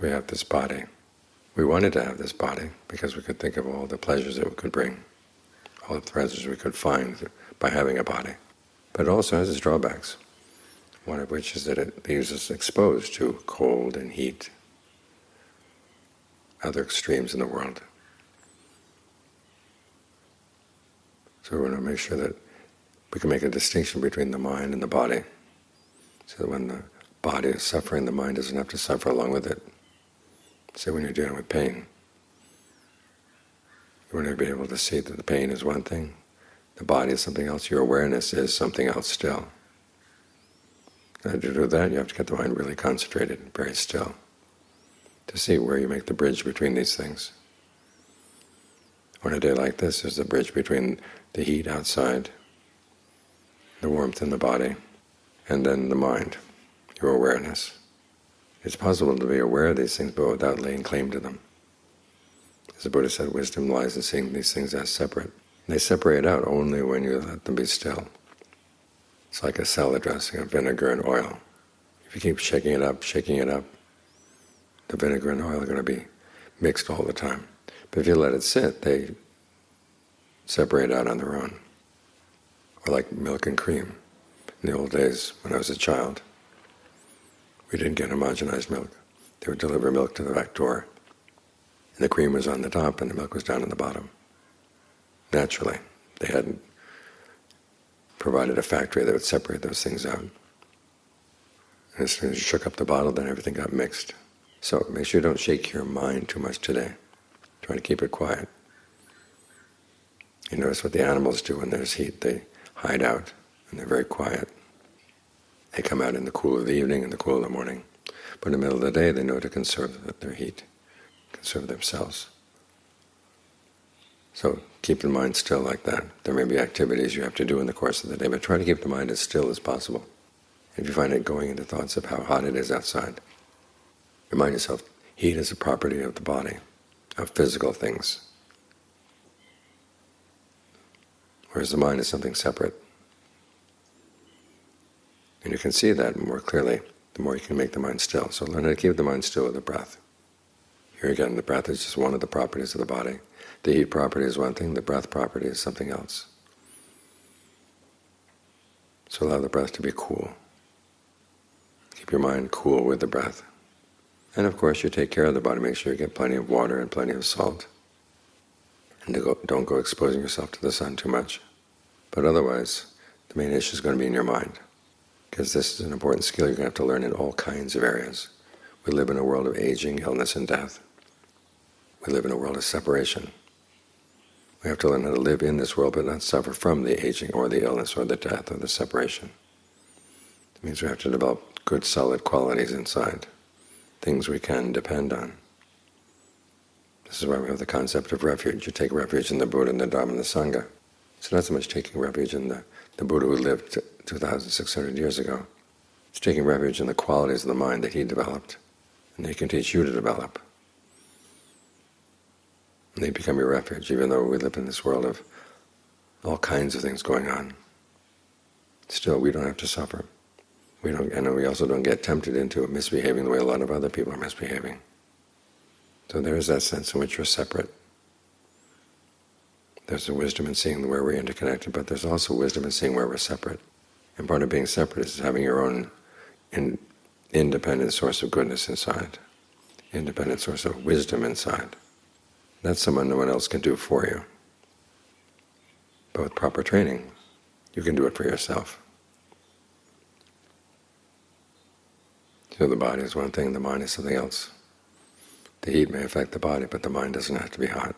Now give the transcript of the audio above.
we have this body. We wanted to have this body because we could think of all the pleasures it could bring, all the pleasures we could find by having a body. But it also has its drawbacks, one of which is that it leaves us exposed to cold and heat, other extremes in the world. So we want to make sure that we can make a distinction between the mind and the body, so that when the body is suffering, the mind doesn't have to suffer along with it. So when you're dealing with pain, you want to be able to see that the pain is one thing, the body is something else, your awareness is something else still. And to do that, you have to get the mind really concentrated, very still, to see where you make the bridge between these things. On a day like this, there's the bridge between the heat outside, the warmth in the body, and then the mind, your awareness. It's possible to be aware of these things, but without laying claim to them. As the Buddha said, wisdom lies in seeing these things as separate. They separate out only when you let them be still. It's like a salad dressing of vinegar and oil. If you keep shaking it up, the vinegar and oil are going to be mixed all the time. But if you let it sit, they separate out on their own. Or like milk and cream. In the old days, when I was a child, we didn't get homogenized milk. They would deliver milk to the back door, and the cream was on the top and the milk was down on the bottom. Naturally, they hadn't provided a factory that would separate those things out. And as soon as you shook up the bottle, then everything got mixed. So make sure you don't shake your mind too much today. Try to keep it quiet. You notice what the animals do when there's heat. They hide out, and they're very quiet. They come out in the cool of the evening and the cool of the morning. But in the middle of the day, they know to conserve their heat, conserve themselves. So keep the mind still like that. There may be activities you have to do in the course of the day, but try to keep the mind as still as possible. If you find it going into thoughts of how hot it is outside, remind yourself, heat is a property of the body, of physical things, whereas the mind is something separate. And you can see that more clearly the more you can make the mind still. So learn how to keep the mind still with the breath. Here again, the breath is just one of the properties of the body. The heat property is one thing, the breath property is something else. So allow the breath to be cool. Keep your mind cool with the breath. And of course you take care of the body, make sure you get plenty of water and plenty of salt. And don't go exposing yourself to the sun too much. But otherwise, the main issue is going to be in your mind. Because this is an important skill you're going to have to learn in all kinds of areas. We live in a world of aging, illness, and death. We live in a world of separation. We have to learn how to live in this world but not suffer from the aging or the illness or the death or the separation. It means we have to develop good, solid qualities inside, things we can depend on. This is why we have the concept of refuge. You take refuge in the Buddha and the Dhamma and the Sangha. It's not so much taking refuge in the Buddha who lived 2,600 years ago. It's taking refuge in the qualities of the mind that he developed, and they can teach you to develop. And they become your refuge, even though we live in this world of all kinds of things going on. Still, we don't have to suffer. And we also don't get tempted into misbehaving the way a lot of other people are misbehaving. So there is that sense in which you're separate. There's a wisdom in seeing where we're interconnected, but there's also wisdom in seeing where we're separate. And part of being separate is having your own independent source of goodness inside, independent source of wisdom inside. That's someone no one else can do for you. But with proper training, you can do it for yourself. So the body is one thing, the mind is something else. The heat may affect the body, but the mind doesn't have to be hot.